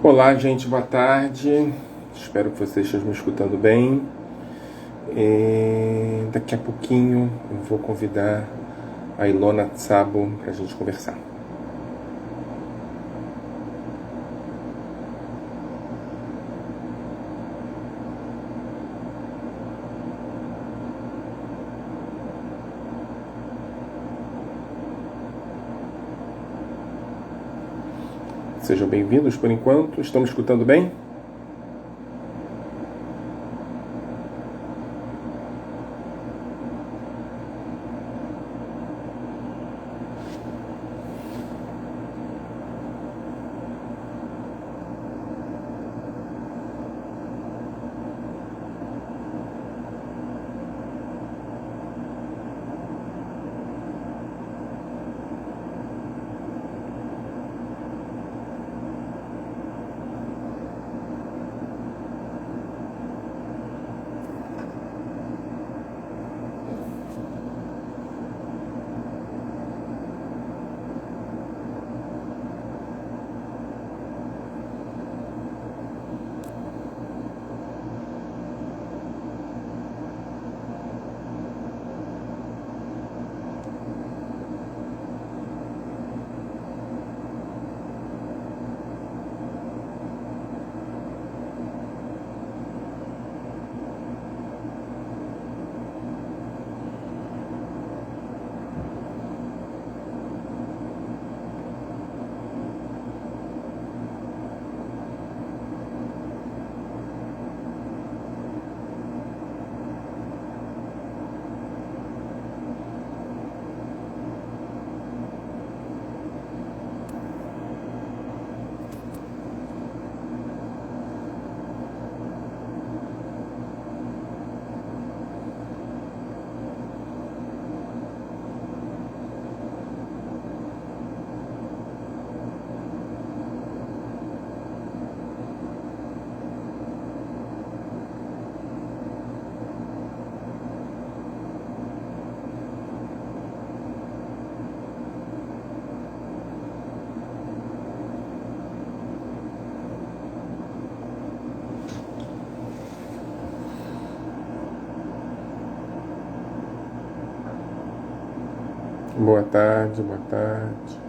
Olá, gente, boa tarde. Espero que vocês estejam me escutando bem. Daqui a pouquinho eu vou convidar a Ilona Tsabo para a gente conversar. Sejam bem-vindos por enquanto. Estão me escutando bem? Boa tarde, boa tarde.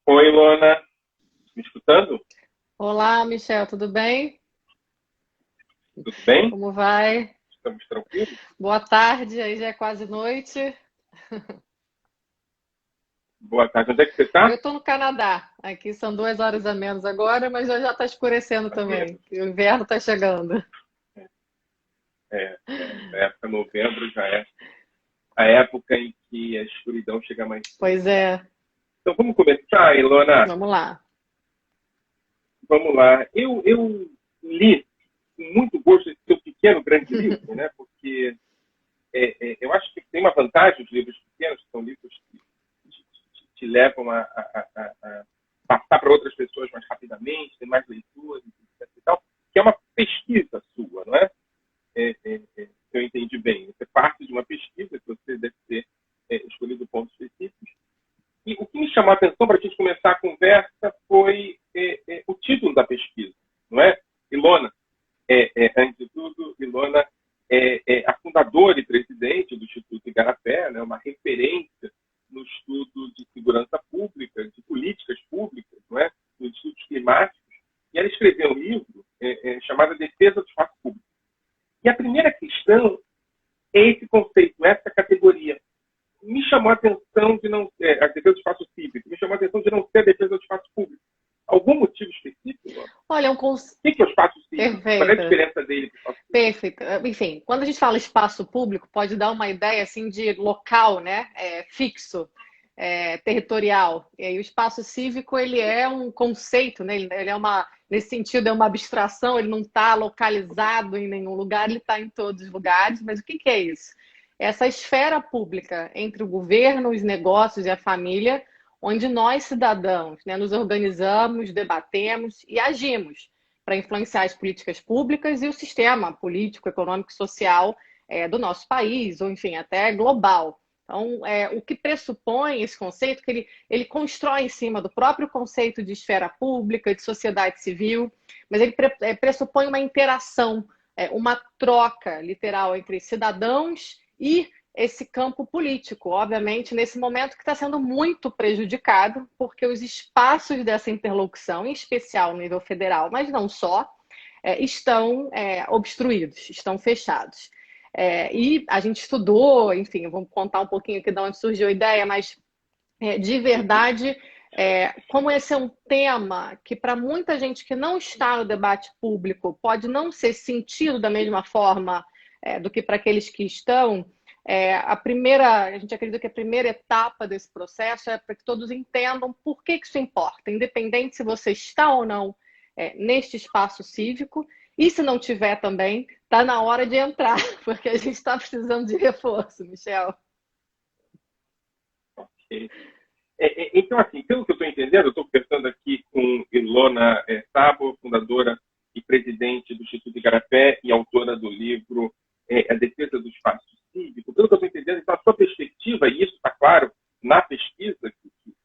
Oi, Ilona, me escutando? Olá, Michel, tudo bem? Tudo bem? Como vai? Estamos tranquilos? Boa tarde, aí já é quase noite. Boa tarde. Onde é que você Eu está? estou no Canadá. Aqui são 2 horas a menos agora, mas já está escurecendo A menos. também. O inverno está chegando. Essa época, novembro, já é a época em que a escuridão chega mais cedo. Pois é, Então vamos começar, Ilona? vamos lá. Vamos lá. Eu li com muito gosto esse seu pequeno, grande livro, né? Porque eu acho que tem uma vantagem os livros pequenos, que são livros que te levam chamou a atenção para a gente começar a conversa foi o título da pesquisa, não é? Ilona, antes de tudo, Ilona é a fundadora e presidente do Instituto Igarapé, né, uma referência no estudo de segurança pública, de políticas públicas, não é? Nos estudos climáticos. E ela escreveu um livro chamado Defesa do Espaço Público. E a primeira questão é esse conceito, essa categoria. Me chamou a atenção de não ser a defesa do espaço cívico, me chamou a atenção de não ser a defesa do espaço público. Algum motivo específico? Olha, O que é o espaço cívico? Perfeito. Qual é a diferença dele do espaço público? Perfeito. Enfim, quando a gente fala espaço público, pode dar uma ideia assim de local, né? Fixo, territorial. E aí o espaço cívico ele é um conceito, né? Ele é nesse sentido, é uma abstração, ele não está localizado em nenhum lugar, ele está em todos os lugares. Mas o que é isso? Essa esfera pública entre o governo, os negócios e a família, onde nós, cidadãos, né, nos organizamos, debatemos e agimos para influenciar as políticas públicas e o sistema político, econômico e social do nosso país, ou enfim, até global. Então, o que pressupõe esse conceito, que ele constrói em cima do próprio conceito de esfera pública, de sociedade civil, mas ele pressupõe uma interação, uma troca literal entre cidadãos e esse campo político, obviamente, nesse momento que está sendo muito prejudicado, porque os espaços dessa interlocução, em especial no nível federal, mas não só, estão obstruídos, estão fechados. E a gente estudou, enfim, vamos contar um pouquinho aqui de onde surgiu a ideia, mas de verdade, como esse é um tema que para muita gente que não está no debate público pode não ser sentido da mesma forma do que para aqueles que estão, a gente acredita que a primeira etapa desse processo é para que todos entendam por que isso importa, independente se você está ou não neste espaço cívico, e se não tiver também, está na hora de entrar, porque a gente está precisando de reforço, Michel. Ok. Então, assim, pelo que eu estou entendendo, eu estou conversando aqui com Ilona Szabo, fundadora e presidente do Instituto Igarapé e autora do livro A Defesa do Espaço Cívico. Pelo que eu estou entendendo, então, a sua perspectiva, e isso está claro na pesquisa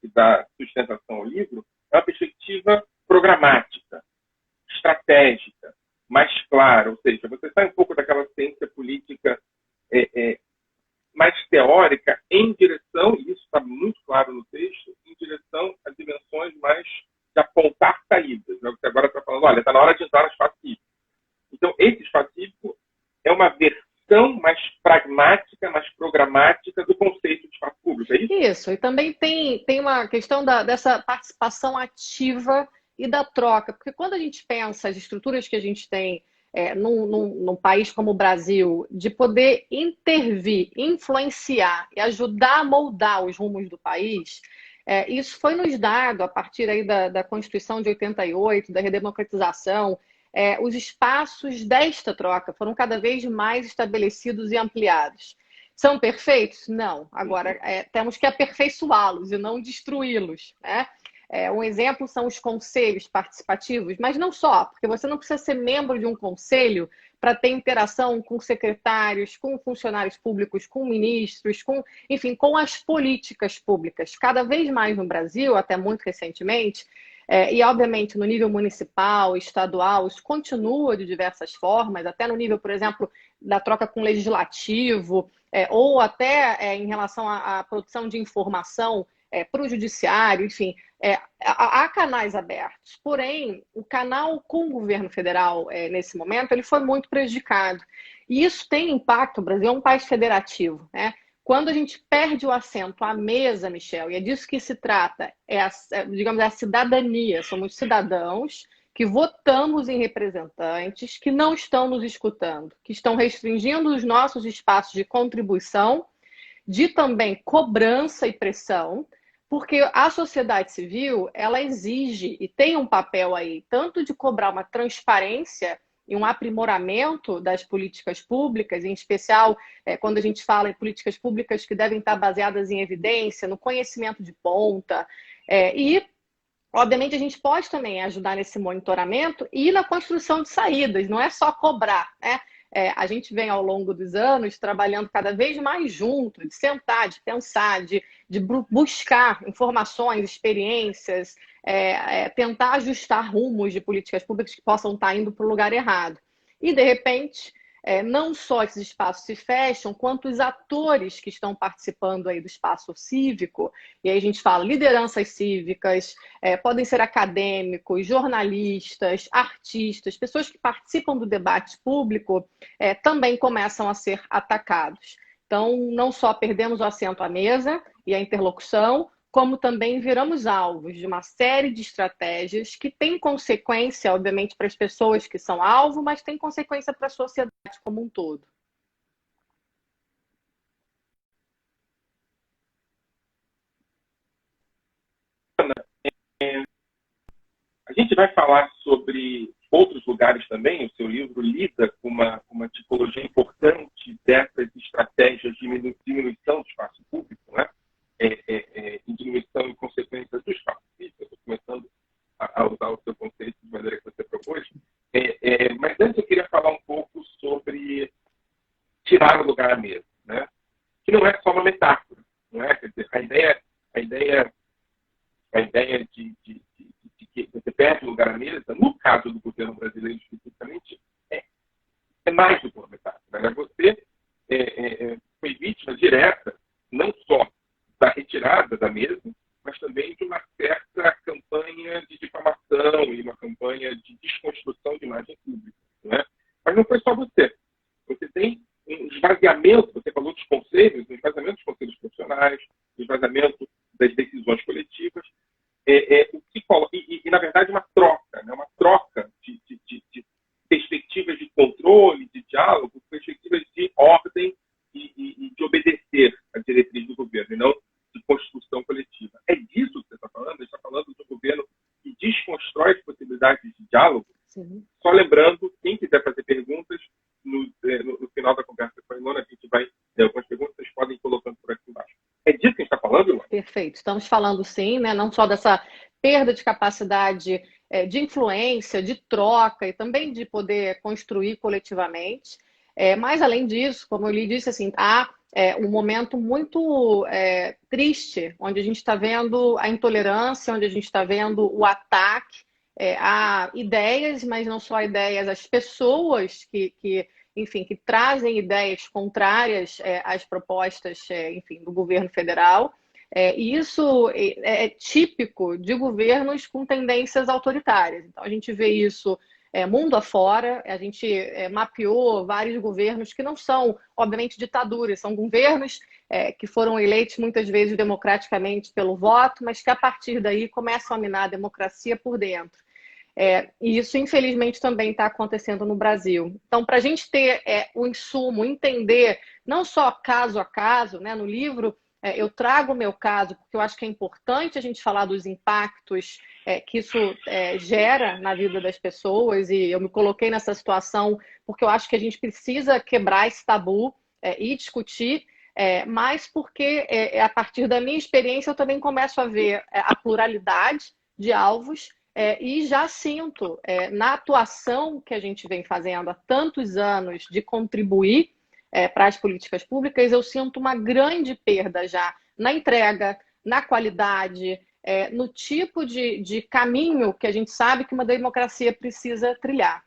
que dá sustentação ao livro, é uma perspectiva programática, estratégica, mais clara, ou seja, você sai um pouco daquela ciência política mais teórica em direção, e isso está muito claro no texto, em direção a dimensões mais de apontar saídas. Né? Você agora está falando, olha, está na hora de entrar no espaço cívico. Então, esse espaço cívico é uma versão mais pragmática, mais programática do conceito de espaço público, é isso? Isso, e também tem uma questão dessa participação ativa e da troca, porque quando a gente pensa as estruturas que a gente tem num país como o Brasil, de poder intervir, influenciar e ajudar a moldar os rumos do país, isso foi nos dado a partir aí da Constituição de 88, da redemocratização. Os espaços desta troca foram cada vez mais estabelecidos e ampliados. São perfeitos? Não. Agora, temos que aperfeiçoá-los e não destruí-los, né? Um exemplo são os conselhos participativos, mas não só, porque você não precisa ser membro de um conselho para ter interação com secretários, com funcionários públicos, com ministros, enfim, com as políticas públicas. Cada vez mais no Brasil, até muito recentemente, e obviamente no nível municipal, estadual, isso continua de diversas formas, até no nível, por exemplo, da troca com o legislativo, ou até em relação à produção de informação para o judiciário, enfim, há canais abertos. Porém, o canal com o governo federal, nesse momento, ele foi muito prejudicado. E isso tem impacto, o Brasil é um país federativo, né? Quando a gente perde o assento à mesa, Michel, e é disso que se trata, digamos, a cidadania, somos cidadãos que votamos em representantes que não estão nos escutando, que estão restringindo os nossos espaços de contribuição, de também cobrança e pressão, porque a sociedade civil, ela exige e tem um papel aí, tanto de cobrar uma transparência e um aprimoramento das políticas públicas, em especial quando a gente fala em políticas públicas que devem estar baseadas em evidência, no conhecimento de ponta, e obviamente a gente pode também ajudar nesse monitoramento e na construção de saídas, não é só cobrar, né? a gente vem ao longo dos anos trabalhando cada vez mais junto, de sentar, de pensar, de buscar informações, experiências, tentar ajustar rumos de políticas públicas que possam estar indo para o lugar errado. E, de repente, não só esses espaços se fecham, quanto os atores que estão participando aí do espaço cívico, e aí a gente fala lideranças cívicas, podem ser acadêmicos, jornalistas, artistas, pessoas que participam do debate público, também começam a ser atacados. Então, não só perdemos o assento à mesa e a interlocução, como também viramos alvos de uma série de estratégias que têm consequência, obviamente, para as pessoas que são alvo, mas tem consequência para a sociedade como um todo. A gente vai falar sobre outros lugares também. O seu livro lida com uma tipologia importante dessas estratégias de diminuição do espaço público, né? E diminuição em consequências do espaço físico. Estou começando a usar o seu conceito de maneira que você propôs. Mas antes eu queria falar um pouco sobre tirar o lugar à mesa, né? Que não é só uma metáfora, não é? Quer dizer, a ideia de que você perde o lugar à mesa, no caso do governo brasileiro especificamente, é mais do que uma metáfora, né? Você foi vítima direta, não só da retirada da mesa, mas também de uma certa campanha de difamação e uma campanha de desconstrução de imagem pública, né? Mas não foi só você. Você tem um esvaziamento, você falou dos conselhos, um esvaziamento dos conselhos profissionais, um esvaziamento das decisões coletivas, na verdade, uma troca, né? Uma troca de perspectivas de controle, de diálogo, perspectivas de ordem e de obedecer à diretriz do governo, e não de construção coletiva. É disso que você está falando? Você está falando de um governo que desconstrói as possibilidades de diálogo? Sim. Só lembrando, quem quiser fazer perguntas, no final da conversa com a Ilona, a gente vai ter algumas perguntas, vocês podem ir colocando por aqui embaixo. É disso que a gente está falando, Ilona? Perfeito. Estamos falando, sim, né, não só dessa perda de capacidade de influência, de troca e também de poder construir coletivamente. Mas, além disso, como eu lhe disse, assim, há um momento muito triste, onde a gente está vendo a intolerância, onde a gente está vendo o ataque a ideias, mas não só ideias, as pessoas enfim, que trazem ideias contrárias às propostas, enfim, do governo federal. E isso é típico de governos com tendências autoritárias. Então, a gente vê isso mundo afora, a gente mapeou vários governos que não são, obviamente, ditaduras, são governos que foram eleitos muitas vezes democraticamente pelo voto, mas que a partir daí começam a minar a democracia por dentro. E isso, infelizmente, também está acontecendo no Brasil. Então, para a gente ter o insumo, entender, não só caso a caso, né, no livro, eu trago o meu caso, porque eu acho que é importante a gente falar dos impactos que isso gera na vida das pessoas, e eu me coloquei nessa situação porque eu acho que a gente precisa quebrar esse tabu e discutir, mas porque a partir da minha experiência eu também começo a ver a pluralidade de alvos, e já sinto, na atuação que a gente vem fazendo há tantos anos de contribuir para as políticas públicas, eu sinto uma grande perda já na entrega, na qualidade, no tipo de caminho que a gente sabe que uma democracia precisa trilhar.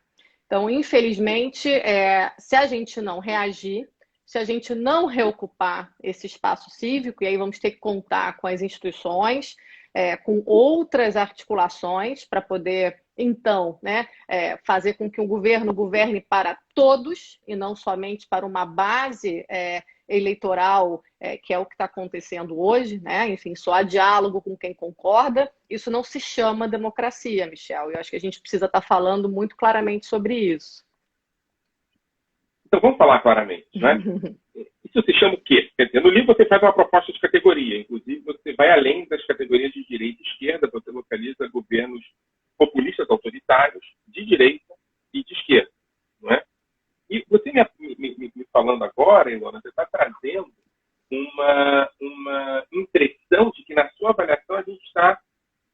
Então, infelizmente, se a gente não reagir, se a gente não reocupar esse espaço cívico, e aí vamos ter que contar com as instituições, com outras articulações para poder, então, né, fazer com que o governo governe para todos e não somente para uma base eleitoral, que é o que está acontecendo hoje, né? Enfim, só há diálogo com quem concorda. Isso não se chama democracia, Michel. Eu acho que a gente precisa estar falando muito claramente sobre isso. Então, vamos falar claramente, né? Isso se chama o quê? Quer dizer, no livro você faz uma proposta de categoria, inclusive você vai além das categorias de direita e esquerda, você localiza governos populistas autoritários, de direita e de esquerda, não é? E você me falando agora, Ilona, você está trazendo uma impressão de que na sua avaliação a gente está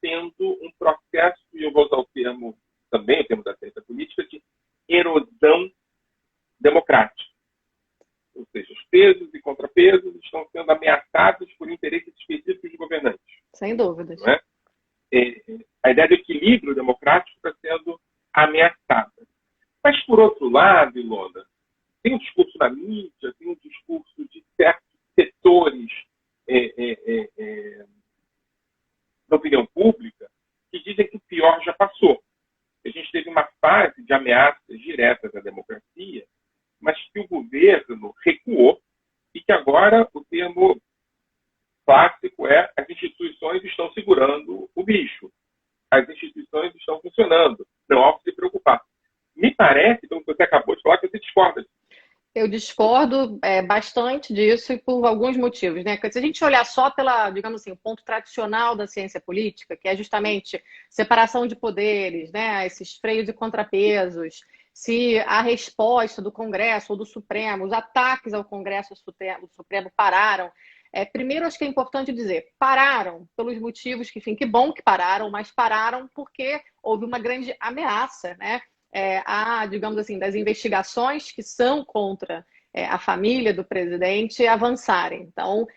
tendo um processo, e eu vou usar o termo também, o termo da ciência política, de erosão democrática. Sem dúvidas. Não é? A ideia do equilíbrio democrático está sendo ameaçada. Mas, por outro lado, Ilona, tem um discurso na mídia, tem um discurso de certos setores da opinião pública que dizem que o pior já passou. A gente teve uma fase de ameaças diretas à democracia, mas que o governo recuou e que agora o termo clássico é as instituições estão segurando o bicho. As instituições estão funcionando. Não há que se preocupar. Me parece, pelo que você acabou de falar, que você discorda. Eu discordo bastante disso e por alguns motivos, né? Porque se a gente olhar só pela, digamos assim, o ponto tradicional da ciência política, que é justamente separação de poderes, né? Esses freios e contrapesos, se a resposta do Congresso ou do Supremo, os ataques ao Congresso do Supremo pararam. Primeiro, acho que é importante dizer, pararam pelos motivos que, enfim, que bom que pararam, mas pararam porque houve uma grande ameaça, né? Digamos assim, das investigações que são contra a família do presidente avançarem. Então,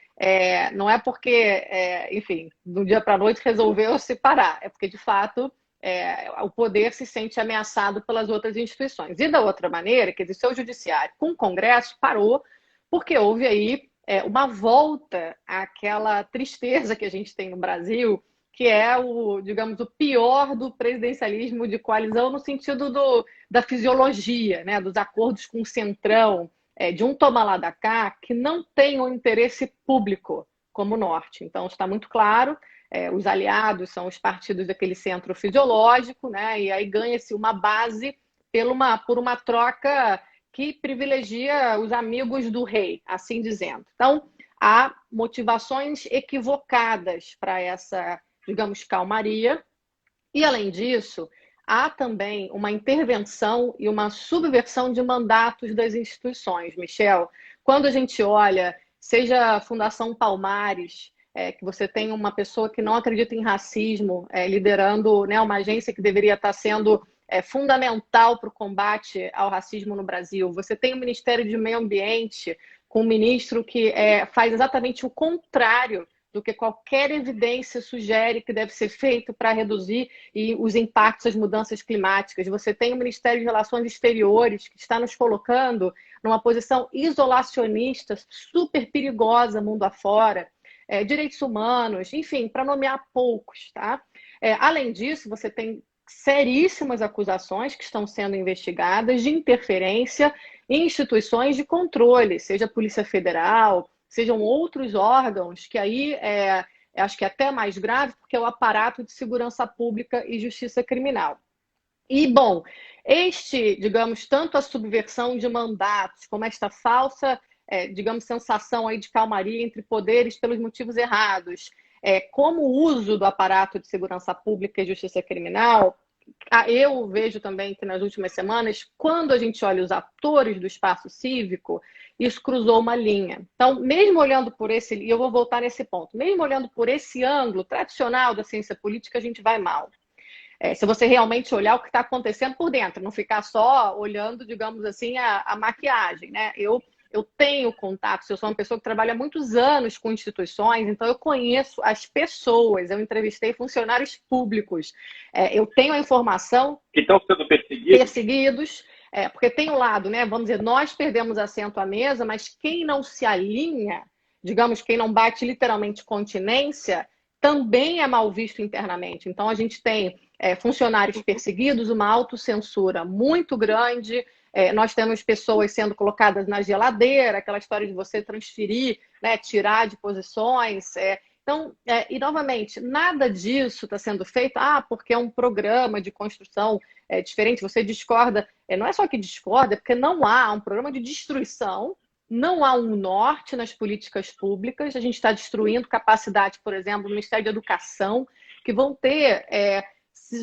não é porque, enfim, do dia para a noite resolveu se parar, é porque, de fato, o poder se sente ameaçado pelas outras instituições. E da outra maneira, quer dizer, o judiciário com o Congresso parou porque houve aí uma volta àquela tristeza que a gente tem no Brasil, que é digamos, o pior do presidencialismo de coalizão no sentido da fisiologia, né? Dos acordos com o centrão, de um toma lá da cá, que não tem um interesse público como o Norte. Então, está muito claro, os aliados são os partidos daquele centro fisiológico, né? E aí ganha-se uma base por uma troca que privilegia os amigos do rei, assim dizendo. Então, há motivações equivocadas para essa, digamos, calmaria. E, além disso, há também uma intervenção e uma subversão de mandatos das instituições. Michel, quando a gente olha, seja a Fundação Palmares, que você tem uma pessoa que não acredita em racismo, liderando, né, uma agência que deveria estar sendo fundamental para o combate ao racismo no Brasil. Você tem o Ministério do Meio Ambiente, com um ministro que faz exatamente o contrário do que qualquer evidência sugere que deve ser feito para reduzir os impactos das mudanças climáticas. Você tem o Ministério de Relações Exteriores, que está nos colocando numa posição isolacionista, super perigosa mundo afora, direitos humanos, enfim, para nomear poucos. Tá? Além disso, você tem seríssimas acusações que estão sendo investigadas de interferência em instituições de controle, seja a Polícia Federal, sejam outros órgãos, que aí acho que é até mais grave, porque é o aparato de segurança pública e justiça criminal. E, bom, digamos, tanto a subversão de mandatos, como esta falsa, digamos, sensação aí de calmaria entre poderes pelos motivos errados, como o uso do aparato de segurança pública e justiça criminal, eu vejo também que nas últimas semanas, quando a gente olha os atores do espaço cívico, isso cruzou uma linha. Então, mesmo olhando por e eu vou voltar nesse ponto, mesmo olhando por esse ângulo tradicional da ciência política, a gente vai mal. Se você realmente olhar o que está acontecendo por dentro, não ficar só olhando, digamos assim, a maquiagem, né? Eu tenho contatos, eu sou uma pessoa que trabalha muitos anos com instituições, então eu conheço as pessoas, eu entrevistei funcionários públicos, eu tenho a informação... Que estão sendo perseguidos? Perseguidos, porque tem um lado, né? Vamos dizer, nós perdemos assento à mesa, mas quem não se alinha, digamos, quem não bate literalmente continência, também é mal visto internamente. Então, a gente tem funcionários perseguidos, uma autocensura muito grande, nós temos pessoas sendo colocadas na geladeira, aquela história de você transferir, né, tirar de posições. Então, e novamente, nada disso está sendo feito, porque é um programa de construção diferente, você discorda. Não é só que discorda, é porque não há um programa de destruição, não há um norte nas políticas públicas, a gente está destruindo capacidade, por exemplo, do Ministério da Educação, que vão ter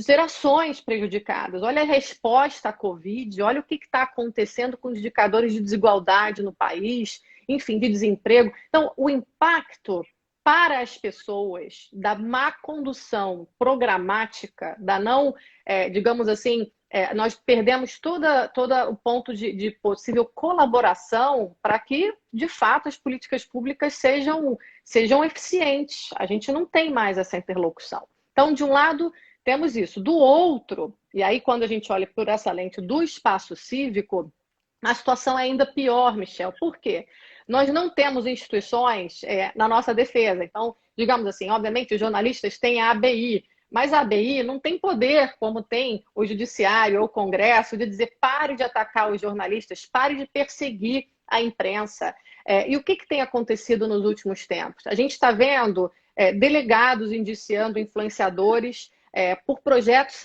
gerações prejudicadas. Olha a resposta à Covid, olha o que está acontecendo com os indicadores de desigualdade no país, enfim, de desemprego. Então, o impacto para as pessoas da má condução programática, da não, digamos assim, nós perdemos todo o ponto de possível colaboração para que, de fato, as políticas públicas sejam eficientes. A gente não tem mais essa interlocução. Então, de um lado, temos isso. Do outro, e aí quando a gente olha por essa lente do espaço cívico, a situação é ainda pior, Michel. Por quê? Nós não temos instituições na nossa defesa. Então, digamos assim, obviamente os jornalistas têm a ABI, mas a ABI não tem poder, como tem o Judiciário ou o Congresso, de dizer pare de atacar os jornalistas, pare de perseguir a imprensa. E o que tem acontecido nos últimos tempos? A gente está vendo delegados indiciando influenciadores por projetos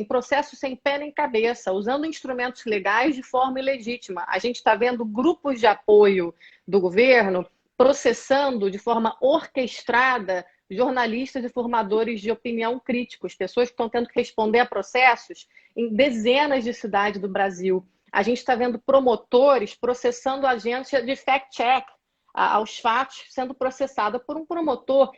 processos sem pé nem cabeça, usando instrumentos legais de forma ilegítima. A gente está vendo grupos de apoio do governo processando de forma orquestrada jornalistas e formadores de opinião críticos, pessoas que estão tendo que responder a processos em dezenas de cidades do Brasil. A gente está vendo promotores processando agência de fact-check aos fatos sendo processada por um promotor.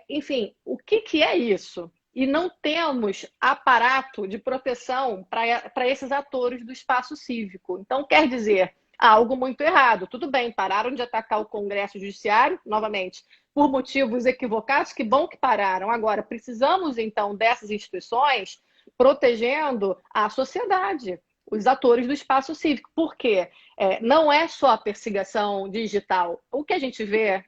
Enfim, o que é isso? E não temos aparato de proteção para esses atores do espaço cívico. Então, quer dizer, há algo muito errado. Tudo bem, pararam de atacar o Congresso Judiciário, novamente, por motivos equivocados, que bom que pararam. Agora, precisamos, então, dessas instituições protegendo a sociedade, os atores do espaço cívico. Por quê? Não é só a perseguição digital. O que a gente vê,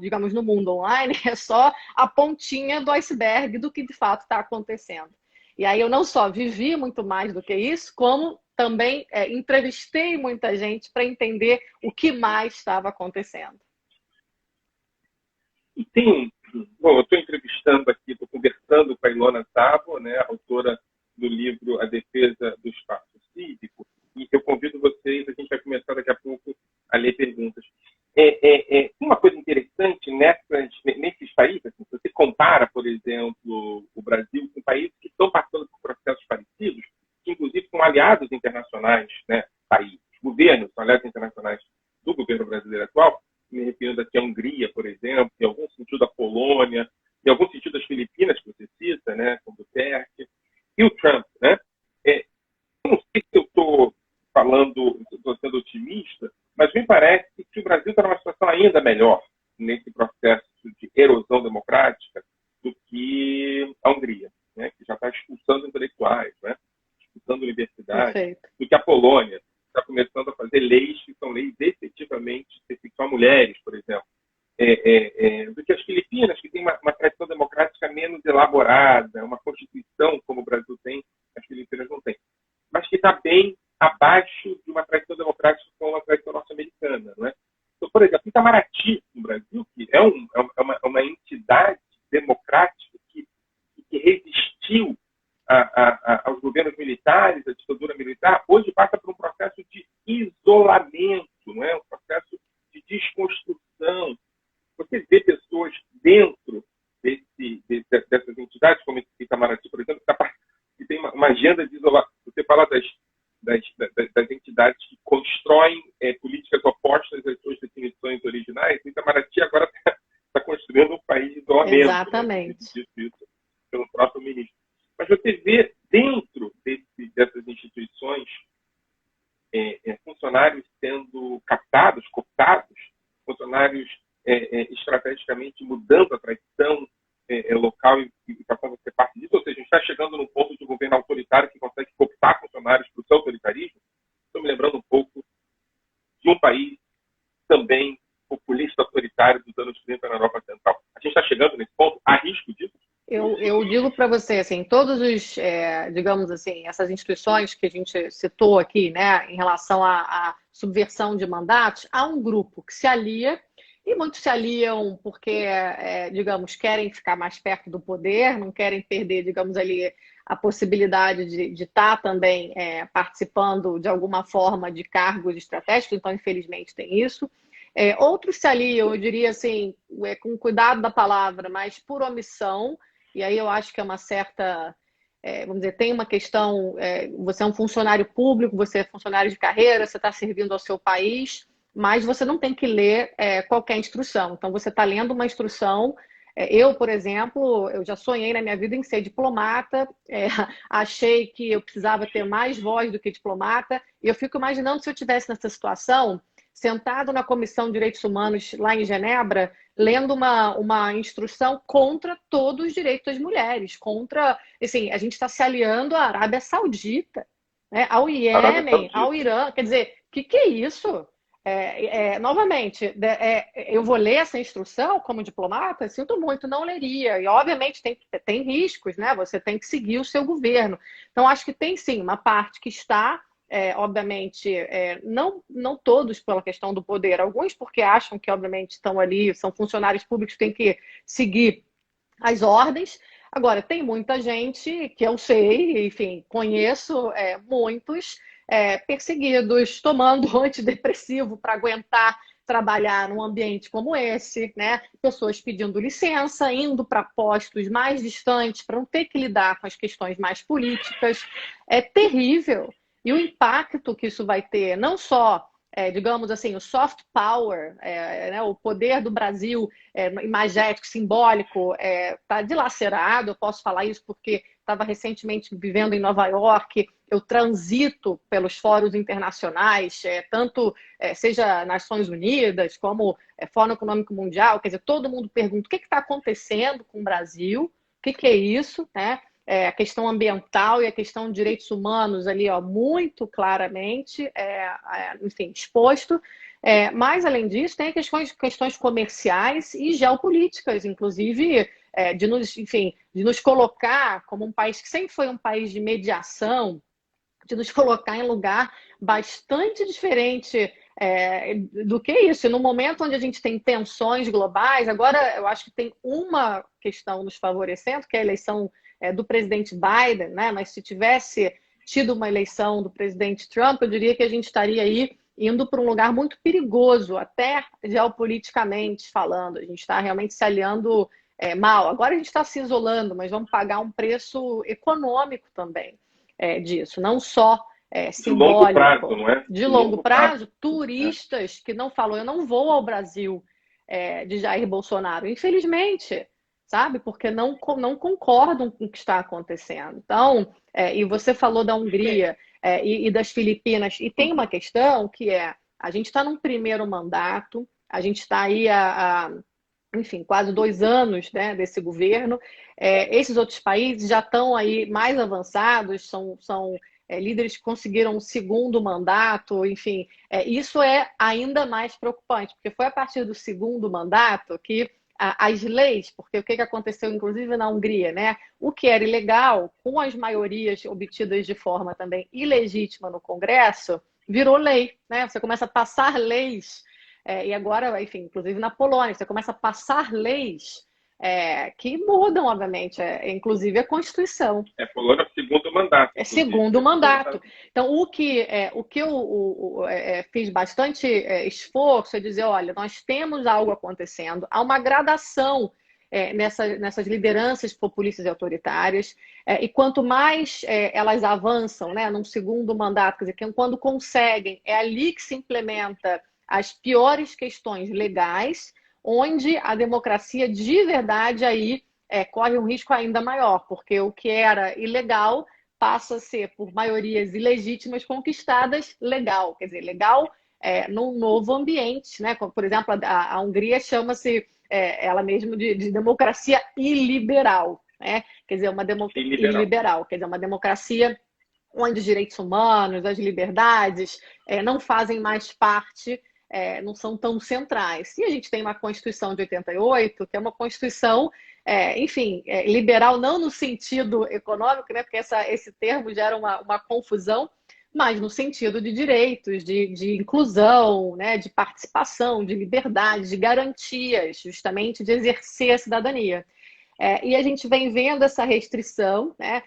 digamos, no mundo online é só a pontinha do iceberg do que de fato está acontecendo. E aí eu não só vivi muito mais do que isso, como também entrevistei muita gente para entender o que mais estava acontecendo. E bom, eu estou entrevistando aqui, estou conversando com a Ilona Szabo, né, autora do livro A Defesa do Espaço Cívico, e eu convido vocês, a gente vai começar daqui a pouco a ler perguntas. Uma coisa interessante nesses países, assim, se você compara, por exemplo, o Brasil com países que estão passando por processos parecidos, que inclusive são aliados internacionais, né, países, governos são aliados internacionais do governo brasileiro atual, me referindo aqui à Hungria, por exemplo, em algum sentido a Polônia, em algum sentido as Filipinas, que você cita, né, com Duterte, e o Trump, né? Eu não sei se eu estou sendo otimista, mas me parece que o Brasil está numa situação ainda melhor nesse processo de erosão democrática do que a Hungria, né, que já está expulsando intelectuais, né, expulsando universidades, Perfeito. do que a Polônia está começando a fazer leis que são leis efetivamente específicas a mulheres, por exemplo, do que as Filipinas, que tem uma tradição democrática menos elaborada, uma constituição como o Brasil tem, as Filipinas não têm, mas que está bem abaixo de uma tradição democrática como a tradição norte-americana, não é? Então, por exemplo, Itamaraty, no Brasil, que é uma entidade democrática que resistiu aos governos militares, à ditadura militar, hoje passa por um processo de isolamento, não é? Um processo de desconstrução. Você vê pessoas dentro dessas entidades, como Itamaraty, por exemplo, que tem uma agenda de isolamento. Você fala das entidades que constroem políticas opostas às suas definições originais. Itamaraty agora está construindo um país de isolamento. Exatamente. Né? Isso pelo próprio ministro. Mas você vê dentro dessas instituições funcionários sendo captados, cooptados, funcionários estrategicamente mudando a tradição local e passando a ser parte disso. Ou seja, a gente está chegando num ponto de governo autoritário que consegue cooptar funcionários para o seu autoritarismo. Estou me lembrando um pouco de um país também populista autoritário dos anos 30 na Europa Central. A gente está chegando nesse ponto? Há risco disso? Eu digo para você, assim, todos os, digamos assim, essas instituições que a gente citou aqui, né, em relação à subversão de mandatos, há um grupo que se alia, e muitos se aliam porque, digamos, querem ficar mais perto do poder, não querem perder, digamos ali, a possibilidade de estar também participando de alguma forma de cargos estratégicos, então, infelizmente, tem isso. Outros se aliam, eu diria assim, com cuidado da palavra, mas por omissão. E aí eu acho que é uma certa, vamos dizer, tem uma questão, você é um funcionário público, você é funcionário de carreira, você está servindo ao seu país, mas você não tem que ler qualquer instrução. Então você está lendo uma instrução Eu, por exemplo, eu já sonhei na minha vida em ser diplomata, achei que eu precisava ter mais voz do que diplomata, e eu fico imaginando se eu tivesse nessa situação, sentado na Comissão de Direitos Humanos lá em Genebra, lendo uma instrução contra todos os direitos das mulheres, contra, assim, a gente está se aliando à Arábia Saudita, né, ao Arábia Iêmen, ao Saudita. Irã, quer dizer, o que é isso? Novamente, eu vou ler essa instrução como diplomata? Sinto muito, não leria. E, obviamente, tem riscos, né? Você tem que seguir o seu governo. Então, acho que tem, sim, uma parte que está, obviamente, não todos pela questão do poder, alguns porque acham que, obviamente, estão ali, são funcionários públicos, têm que seguir as ordens. Agora, tem muita gente que eu sei, enfim, conheço muitos perseguidos, tomando antidepressivo para aguentar trabalhar num ambiente como esse, né? Pessoas pedindo licença, indo para postos mais distantes para não ter que lidar com as questões mais políticas. É terrível. E o impacto que isso vai ter, não só, digamos assim, o soft power, né, o poder do Brasil imagético, simbólico, está dilacerado. Eu posso falar isso porque estava recentemente vivendo em Nova York, eu transito pelos fóruns internacionais, tanto seja Nações Unidas, como Fórum Econômico Mundial, quer dizer, todo mundo pergunta o que está acontecendo com o Brasil, o que é isso, né? A questão ambiental e a questão de direitos humanos ali, ó, muito claramente, enfim, exposto. Mas, além disso, tem questões comerciais e geopolíticas, inclusive, enfim, de nos colocar como um país que sempre foi um país de mediação, de nos colocar em lugar bastante diferente do que isso. E no momento onde a gente tem tensões globais, agora eu acho que tem uma questão nos favorecendo, que é a eleição do presidente Biden, né? Mas se tivesse tido uma eleição do presidente Trump, eu diria que a gente estaria aí indo para um lugar muito perigoso, até geopoliticamente falando. A gente está realmente se aliando mal. Agora a gente está se isolando, mas vamos pagar um preço econômico também disso, não só De longo prazo, simbólico. não é? De De longo longo prazo. prazo, turistas que não falam, eu não vou ao Brasil de Jair Bolsonaro, infelizmente, sabe? Porque não concordam com o que está acontecendo. Então, e você falou da Hungria e das Filipinas, e tem uma questão que a gente está num primeiro mandato, a gente está aí enfim, quase 2 anos, né, desse governo. Esses outros países já estão aí mais avançados, são líderes que conseguiram um segundo mandato, enfim. Isso é ainda mais preocupante, porque foi a partir do segundo mandato que as leis, porque o que aconteceu, inclusive, na Hungria, né? O que era ilegal, com as maiorias obtidas de forma também ilegítima no Congresso, virou lei, né? Você começa a passar leis e agora, enfim, inclusive na Polônia, você começa a passar leis que mudam, obviamente, inclusive a Constituição. Polônia é o segundo mandato, inclusive. Segundo mandato. Então, o que eu fiz bastante esforço é dizer, olha, nós temos algo acontecendo, há uma gradação nessas lideranças populistas e autoritárias, e quanto mais elas avançam, né, num segundo mandato, quer dizer, quando conseguem, é ali que se implementa as piores questões legais, onde a democracia de verdade aí corre um risco ainda maior, porque o que era ilegal passa a ser, por maiorias ilegítimas conquistadas, legal. Quer dizer, legal num novo ambiente, né? Como, por exemplo, a Hungria chama-se ela mesma de democracia iliberal, né? Quer dizer, iliberal, quer dizer, uma democracia onde os direitos humanos, as liberdades não fazem mais parte, não são tão centrais. E a gente tem uma Constituição de 88, que é uma Constituição, enfim, liberal não no sentido econômico, né, porque esse termo gera uma confusão, mas no sentido de direitos, de inclusão, né, de participação, de liberdade, de garantias, justamente de exercer a cidadania. E a gente vem vendo essa restrição, né?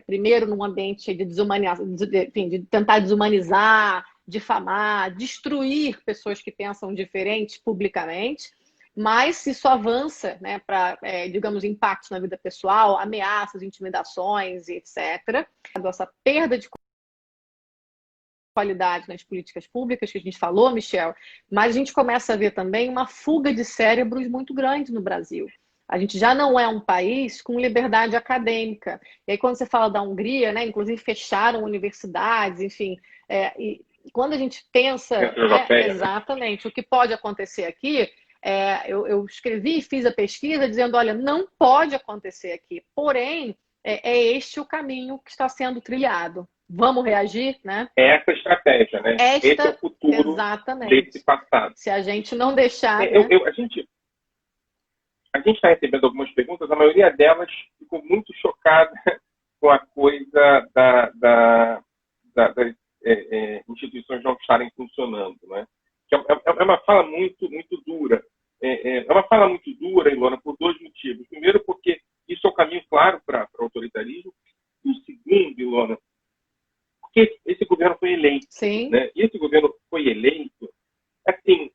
Primeiro num ambiente de desumanizar, enfim, de tentar desumanizar, difamar, destruir pessoas que pensam diferente publicamente, mas isso avança, né, para, digamos, impactos na vida pessoal, ameaças, intimidações, etc. Essa perda de qualidade nas políticas públicas que a gente falou, Michel, mas a gente começa a ver também uma fuga de cérebros muito grande no Brasil. A gente já não é um país com liberdade acadêmica. E aí, quando você fala da Hungria, né, inclusive fecharam universidades, enfim, e quando a gente pensa, né, Europeia, né? exatamente, o que pode acontecer aqui, eu escrevi e fiz a pesquisa dizendo, olha, não pode acontecer aqui, porém, é este o caminho que está sendo trilhado. Vamos reagir, né? É essa estratégia, né? Esse é o futuro Exatamente. desse passado. Se a gente não deixar, né? A gente está recebendo algumas perguntas, a maioria delas ficou muito chocada com a coisa das instituições não estarem funcionando, né? Que é uma fala muito, muito dura. É uma fala muito dura, Ilona, por dois motivos. Primeiro, porque isso é o caminho claro para o autoritarismo. E o segundo, Ilona, porque esse governo foi eleito. Sim. Né? E esse governo foi eleito, assim,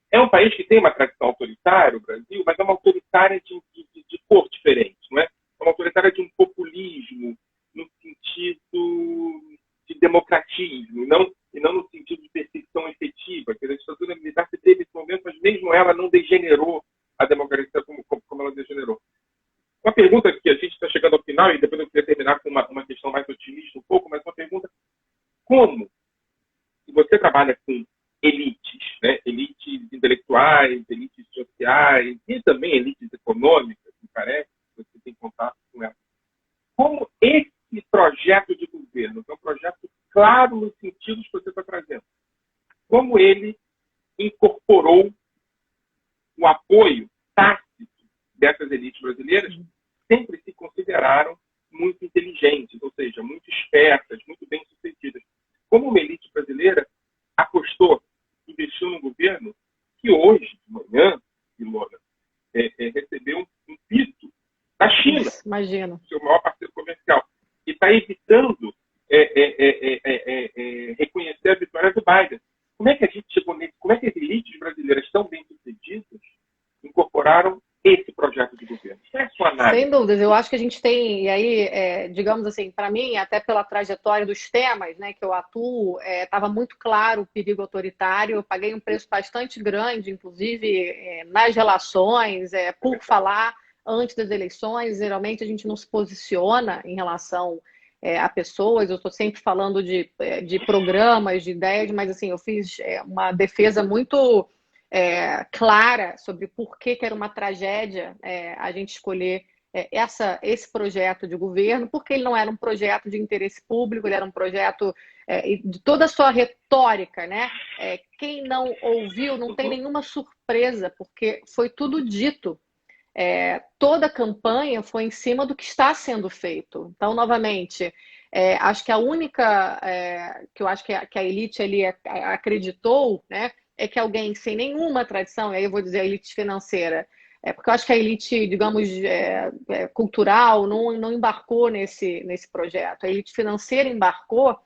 é um país que tem uma tradição autoritária, o Brasil, mas é uma autoritária de cor diferente, não é? É uma autoritária de um populismo no sentido de democratismo, e não no sentido de perseguição efetiva. Quer dizer, a ditadura militar se teve esse momento, mas mesmo ela não degenerou a democracia como ela degenerou. Uma pergunta que a gente está chegando ao final, e depois eu queria terminar com uma questão mais otimista um pouco, mas uma pergunta: como, se você trabalha com elites, né? Elites intelectuais, elites sociais e também elites econômicas, me parece, que você tem contato com elas, como esse projeto de governo, que é um projeto claro nos sentidos que você está trazendo, como ele incorporou o apoio tácito dessas elites brasileiras, sempre se consideraram muito inteligentes, ou seja, muito espertas, muito bem-sucedidas. Como uma elite brasileira apostou, investiu no governo que hoje, de manhã, Ilona, recebeu um pito da China, imagino, seu maior parceiro comercial, e está evitando reconhecer a vitória do Biden. Como é que a gente chegou nesse? Como é que as elites brasileiras tão bem-sucedidas incorporaram esse projeto de governo? Isso é a sua análise. Sem dúvidas, eu acho que a gente tem, e aí, digamos assim, para mim, até pela trajetória dos temas, né, que eu atuo, estava muito claro o perigo autoritário, eu paguei um preço bastante grande, inclusive nas relações, por falar antes das eleições, geralmente a gente não se posiciona em relação a pessoas, eu estou sempre falando de programas, de ideias, mas assim, eu fiz uma defesa muito clara sobre por que era uma tragédia a gente escolher esse projeto de governo, porque ele não era um projeto de interesse público, ele era um projeto de toda a sua retórica, né? Quem não ouviu não tem nenhuma surpresa, porque foi tudo dito. Toda a campanha foi em cima do que está sendo feito. Então, novamente, acho que a única que eu acho que a elite ali acreditou, né, é que alguém sem nenhuma tradição, e aí eu vou dizer a elite financeira, porque eu acho que a elite, digamos, cultural não embarcou nesse projeto. A elite financeira embarcou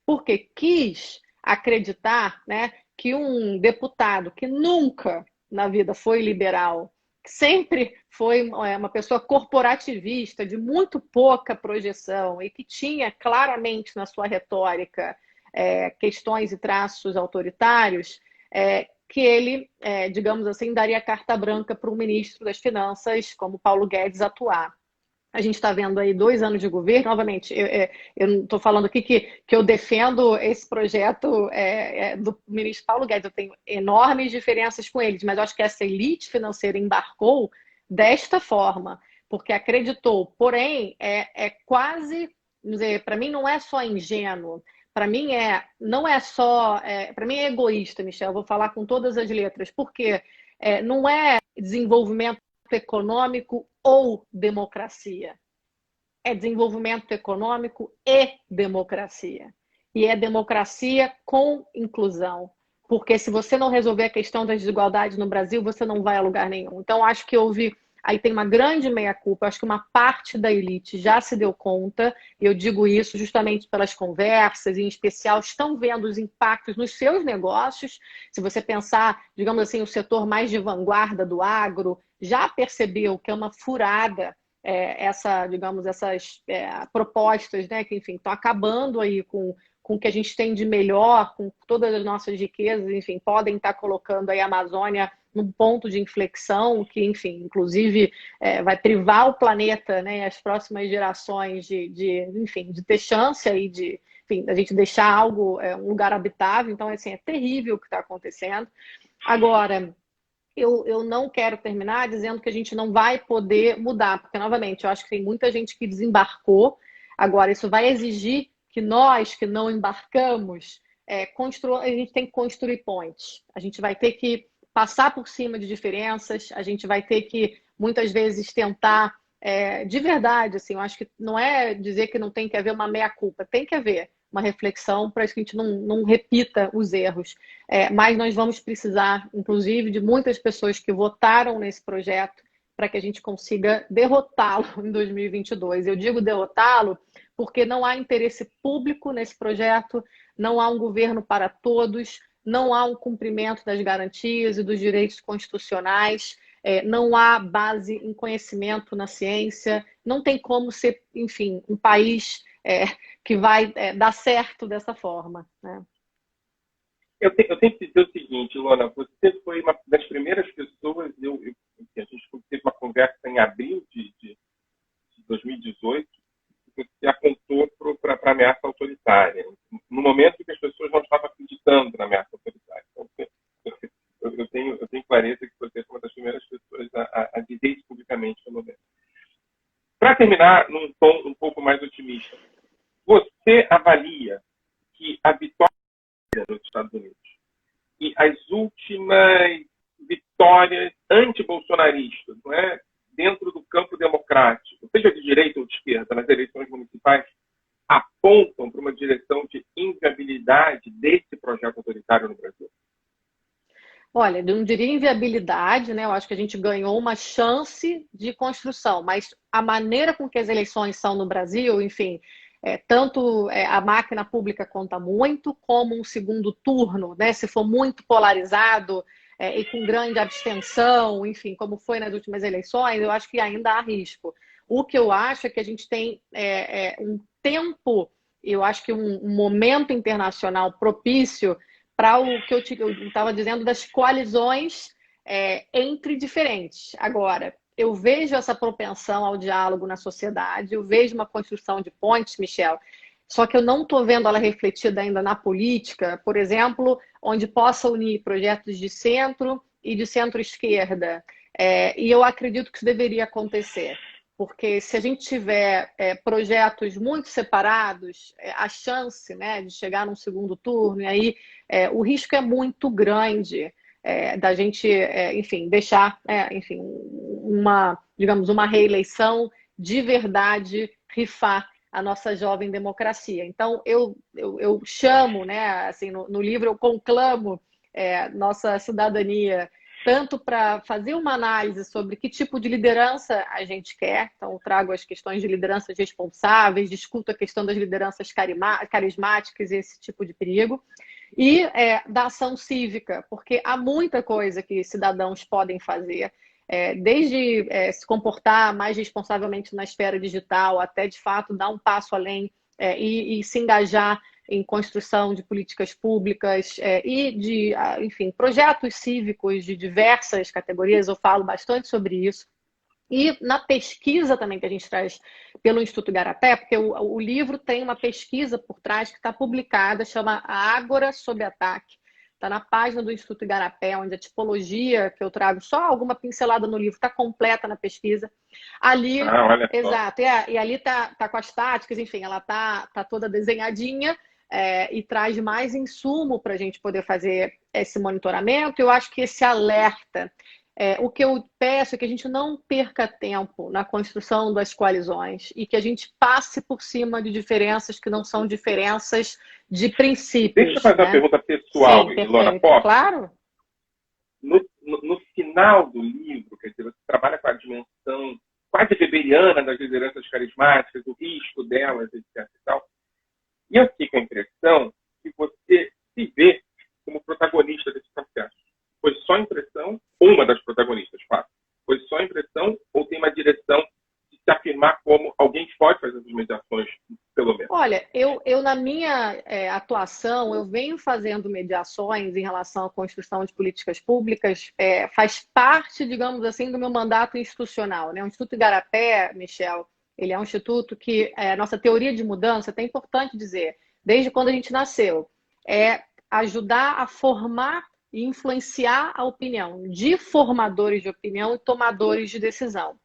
porque quis acreditar, né, que um deputado que nunca na vida foi liberal, sempre foi uma pessoa corporativista, de muito pouca projeção e que tinha claramente na sua retórica questões e traços autoritários, que ele, digamos assim, daria carta branca para o ministro das Finanças, como Paulo Guedes, atuar. A gente está vendo aí 2 anos de governo. Novamente, eu não estou falando aqui que eu defendo esse projeto do ministro Paulo Guedes. Eu tenho enormes diferenças com eles, mas eu acho que essa elite financeira embarcou desta forma, porque acreditou. Porém, quase, vamos dizer, para mim não é só ingênuo. Para mim não é só, para mim é egoísta, Michel. Eu vou falar com todas as letras, porque não é desenvolvimento econômico ou democracia. É desenvolvimento econômico e democracia. E é democracia com inclusão. Porque se você não resolver a questão das desigualdades no Brasil, você não vai a lugar nenhum. Então, acho que aí tem uma grande meia-culpa. Acho que uma parte da elite já se deu conta, e eu digo isso justamente pelas conversas, em especial, estão vendo os impactos nos seus negócios. Se você pensar, digamos assim, o setor mais de vanguarda do agro, já percebeu que é uma furada essas propostas, né, que, enfim, estão acabando aí com o que a gente tem de melhor, com todas as nossas riquezas, enfim, podem estar colocando aí a Amazônia num ponto de inflexão que, enfim, inclusive vai privar o planeta, né, e as próximas gerações enfim, de ter chance aí enfim, a gente deixar algo, um lugar habitável. Então, assim, é terrível o que está acontecendo. Agora, eu não quero terminar dizendo que a gente não vai poder mudar, porque, novamente, eu acho que tem muita gente que desembarcou. Agora, isso vai exigir que nós, que não embarcamos, a gente tem que construir pontes. A gente vai ter que passar por cima de diferenças, a gente vai ter que, muitas vezes, tentar, de verdade, assim, eu acho que não é dizer que não tem que haver uma meia-culpa, tem que haver uma reflexão para que a gente não repita os erros. Mas nós vamos precisar, inclusive, de muitas pessoas que votaram nesse projeto para que a gente consiga derrotá-lo em 2022. Eu digo derrotá-lo porque não há interesse público nesse projeto, não há um governo para todos, não há um cumprimento das garantias e dos direitos constitucionais, não há base em conhecimento na ciência, não tem como ser, enfim, um país que vai dar certo dessa forma, né? Eu tenho que dizer o seguinte, Ilona, você foi uma das primeiras pessoas, a gente teve uma conversa em abril de 2018, que você apontou para a ameaça autoritária, no momento em que as pessoas não estavam acreditando na ameaça autoritária. Então, eu tenho clareza que você foi uma das primeiras pessoas a dizer isso publicamente no momento. Para terminar, num tom um pouco mais otimista, você avalia que a vitória nos Estados Unidos e as últimas vitórias anti-bolsonaristas, não é, dentro do campo democrático, seja de direita ou de esquerda, nas eleições municipais, apontam para uma direção de inviabilidade desse projeto autoritário no Brasil? Olha, eu não diria inviabilidade, né? Eu acho que a gente ganhou uma chance de construção, mas a maneira com que as eleições são no Brasil, enfim, tanto a máquina pública conta muito, como um segundo turno, né? Se for muito polarizado e com grande abstenção, enfim, como foi nas últimas eleições, eu acho que ainda há risco. O que eu acho é que a gente tem um tempo, eu acho que um momento internacional propício para o que eu estava dizendo das coalizões entre diferentes. Agora, eu vejo essa propensão ao diálogo na sociedade, eu vejo uma construção de pontes, Michel, só que eu não estou vendo ela refletida ainda na política, por exemplo, onde possa unir projetos de centro e de centro-esquerda. E eu acredito que isso deveria acontecer. Porque se a gente tiver projetos muito separados, a chance, né, de chegar num segundo turno, e aí o risco é muito grande da gente, enfim, deixar, enfim, digamos, uma reeleição de verdade rifar a nossa jovem democracia. Então, eu chamo, né, assim, no livro eu conclamo nossa cidadania tanto para fazer uma análise sobre que tipo de liderança a gente quer. Então, eu trago as questões de lideranças responsáveis, discuto a questão das lideranças carismáticas e esse tipo de perigo. E da ação cívica, porque há muita coisa que cidadãos podem fazer, desde se comportar mais responsavelmente na esfera digital, até, de fato, dar um passo além e se engajar em construção de políticas públicas e de, enfim, projetos cívicos de diversas categorias. Eu falo bastante sobre isso. E na pesquisa também que a gente traz pelo Instituto Igarapé, porque o livro tem uma pesquisa por trás que está publicada, chama A Ágora sob Ataque. Está na página do Instituto Igarapé, onde a tipologia que eu trago, só alguma pincelada no livro, está completa na pesquisa. Ali, olha só. exato, e ali está com as táticas, enfim, ela está toda desenhadinha. E traz mais insumo para a gente poder fazer esse monitoramento. Eu acho que esse alerta, o que eu peço é que a gente não perca tempo na construção das coalizões e que a gente passe por cima de diferenças que não são diferenças de princípios. Deixa eu fazer uma pergunta pessoal, Sim, Ilona. Claro. No final do livro, quer dizer, você trabalha com a dimensão quase weberiana das lideranças carismáticas, o risco delas, etc. e tal. E eu fico com a impressão que você se vê como protagonista desse processo. Foi só impressão, uma das protagonistas, claro. Foi só impressão ou tem uma direção de se afirmar como alguém que pode fazer essas mediações, pelo menos? Olha, eu na minha atuação, eu venho fazendo mediações em relação à construção de políticas públicas, faz parte, digamos assim, do meu mandato institucional, né? O Instituto Igarapé, Michel, ele é um instituto que a nossa teoria de mudança, é importante dizer, desde quando a gente nasceu, é ajudar a formar e influenciar a opinião de formadores de opinião e tomadores de decisão.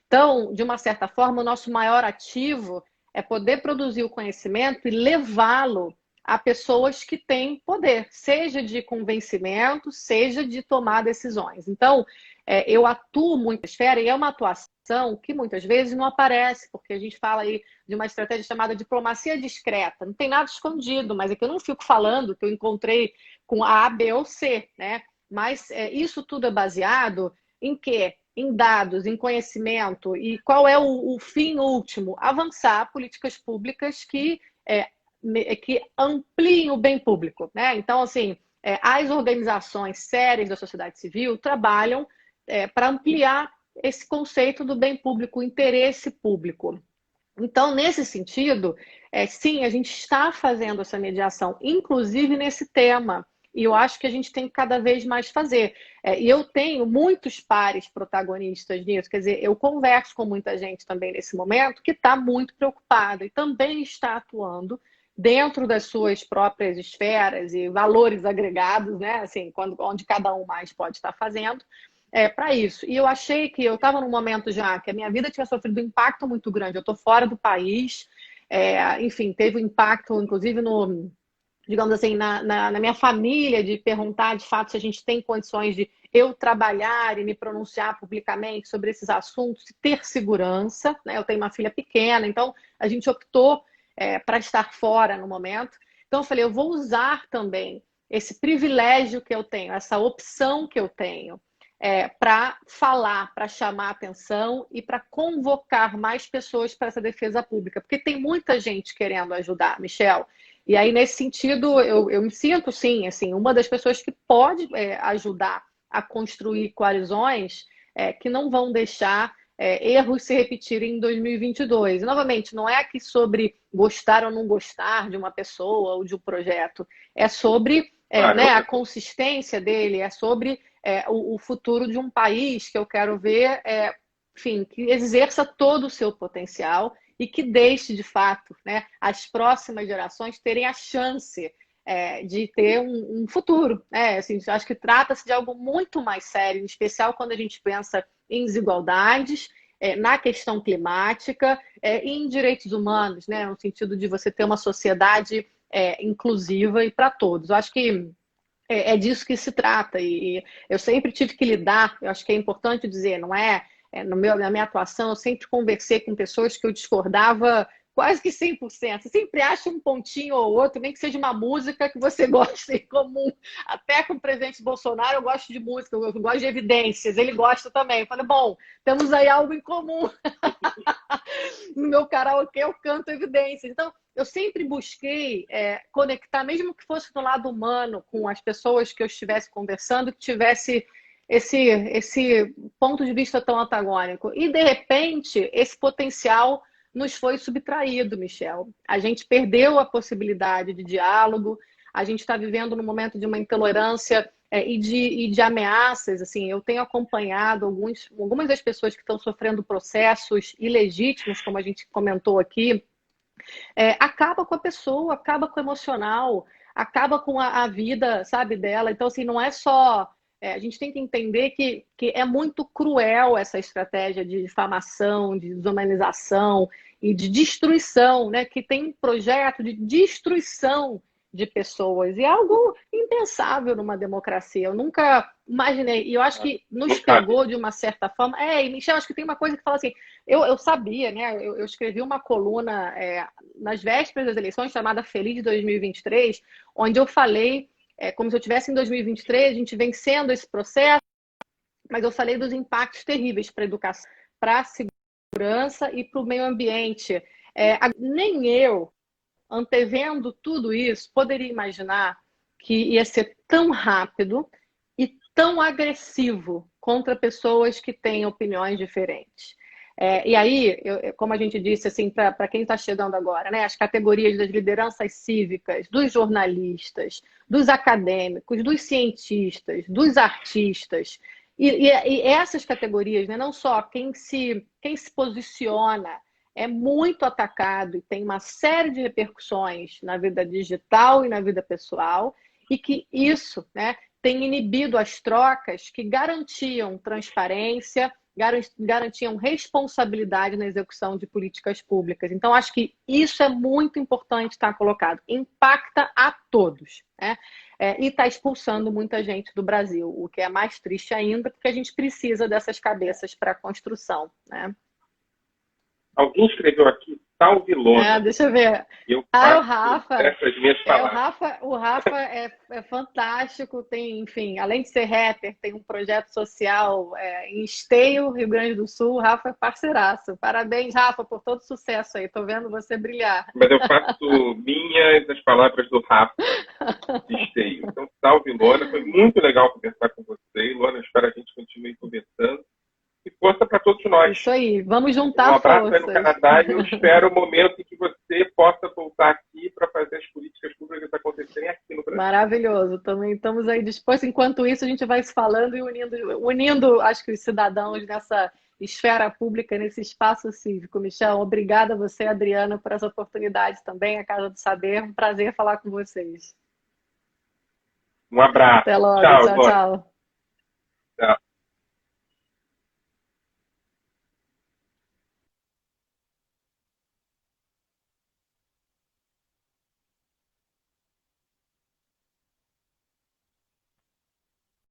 Então, de uma certa forma, o nosso maior ativo é poder produzir o conhecimento e levá-lo a pessoas que têm poder, seja de convencimento, seja de tomar decisões. Então, eu atuo muito na esfera e é uma atuação que muitas vezes não aparece, porque a gente fala aí de uma estratégia chamada diplomacia discreta. Não tem nada escondido, mas é que eu não fico falando que eu encontrei com A, B ou C, né? Mas isso tudo é baseado em quê? Em dados, em conhecimento. E qual é o fim último? Avançar políticas públicas que ampliem o bem público, né? Então, assim, as organizações sérias da sociedade civil trabalham para ampliar esse conceito do bem público, o interesse público. Então, nesse sentido, sim, a gente está fazendo essa mediação, inclusive nesse tema. E eu acho que a gente tem que cada vez mais fazer. E eu tenho muitos pares protagonistas nisso. Quer dizer, eu converso com muita gente também nesse momento que está muito preocupada e também está atuando dentro das suas próprias esferas e valores agregados, né? Assim, onde cada um mais pode estar fazendo. Para isso. E eu achei que eu estava num momento já que a minha vida tinha sofrido um impacto muito grande. Eu estou fora do país, enfim, teve um impacto, inclusive, digamos assim, na minha família, de perguntar de fato se a gente tem condições de eu trabalhar e me pronunciar publicamente sobre esses assuntos, ter segurança, né? Eu tenho uma filha pequena, então a gente optou para estar fora no momento. Então eu falei, eu vou usar também esse privilégio que eu tenho, essa opção que eu tenho, para falar, para chamar atenção e para convocar mais pessoas para essa defesa pública, porque tem muita gente querendo ajudar, Michel. E aí, nesse sentido, eu me sinto, sim, assim, uma das pessoas que pode ajudar a construir coalizões que não vão deixar erros se repetirem em 2022. E, novamente, não é aqui sobre gostar ou não gostar de uma pessoa ou de um projeto, é sobre né, a consistência dele, é sobre o futuro de um país que eu quero ver, enfim, que exerça todo o seu potencial e que deixe, de fato, né, as próximas gerações terem a chance de ter um futuro. Assim, acho que trata-se de algo muito mais sério, em especial quando a gente pensa em desigualdades, na questão climática e em direitos humanos, né, no sentido de você ter uma sociedade inclusiva e para todos. Eu acho que é disso que se trata. E eu sempre tive que lidar, eu acho que é importante dizer, não na minha atuação, eu sempre conversei com pessoas que eu discordava quase que 100%. Você sempre acha um pontinho ou outro, nem que seja uma música que você gosta em comum. Até com o presidente Bolsonaro, eu gosto de música, eu gosto de evidências, ele gosta também. Eu falei, bom, temos aí algo em comum. No meu karaokê eu canto evidências. Então, eu sempre busquei conectar, mesmo que fosse do lado humano, com as pessoas que eu estivesse conversando, que tivesse esse ponto de vista tão antagônico. E, de repente, esse potencial nos foi subtraído, Michel. A gente perdeu a possibilidade de diálogo, a gente está vivendo num momento de uma intolerância e de ameaças. Assim, eu tenho acompanhado algumas das pessoas que estão sofrendo processos ilegítimos, como a gente comentou aqui, acaba com a pessoa, acaba com o emocional, acaba com a vida, sabe, dela. Então, assim, não é só... a gente tem que entender que é muito cruel essa estratégia de difamação, de desumanização e de destruição, né? Que tem um projeto de destruição de pessoas. E é algo impensável numa democracia. Eu nunca imaginei. E eu acho que nos pegou de uma certa forma. E, Michel, acho que tem uma coisa que fala assim, eu sabia, né? Eu escrevi uma coluna nas vésperas das eleições, chamada Feliz 2023, onde eu falei, como se eu estivesse em 2023, a gente vencendo esse processo, mas eu falei dos impactos terríveis para a educação, para a segurança e para o meio ambiente. Nem eu, antevendo tudo isso, poderia imaginar que ia ser tão rápido e tão agressivo contra pessoas que têm opiniões diferentes. E aí, como a gente disse, assim, para quem está chegando agora, né, as categorias das lideranças cívicas, dos jornalistas, dos acadêmicos, dos cientistas, dos artistas, e essas categorias, né, não só quem se posiciona é muito atacado e tem uma série de repercussões na vida digital e na vida pessoal, e que isso, né, tem inibido as trocas que garantiam transparência, garantiam responsabilidade na execução de políticas públicas. Então, acho que isso é muito importante estar colocado. Impacta a todos, né? E está expulsando muita gente do Brasil, o que é mais triste ainda, porque a gente precisa dessas cabeças para a construção, né? Alguém escreveu aqui, salve Lona. Deixa eu ver. Eu o faço Rafa. essas minhas palavras. O Rafa é fantástico, tem, enfim, além de ser rapper, tem um projeto social em Esteio, Rio Grande do Sul. O Rafa é parceiraço. Parabéns, Rafa, por todo sucesso aí. Tô vendo você brilhar. Mas eu faço minhas as palavras do Rafa de Esteio. Então, salve Lona. Foi muito legal conversar com você. Lona, espero que a gente continue conversando. E força para todos nós. Isso aí, vamos juntar um abraço forças. aí no Canadá e eu espero o momento em que você possa voltar aqui para fazer as políticas públicas acontecerem aqui no Brasil. Maravilhoso, também estamos aí dispostos. Enquanto isso, a gente vai se falando e unindo acho que os cidadãos nessa esfera pública, nesse espaço cívico. Michel, obrigada a você, Adriana, por essa oportunidade também, a Casa do Saber. Um prazer falar com vocês. Um abraço. Até logo. Tchau, Tchau, tchau.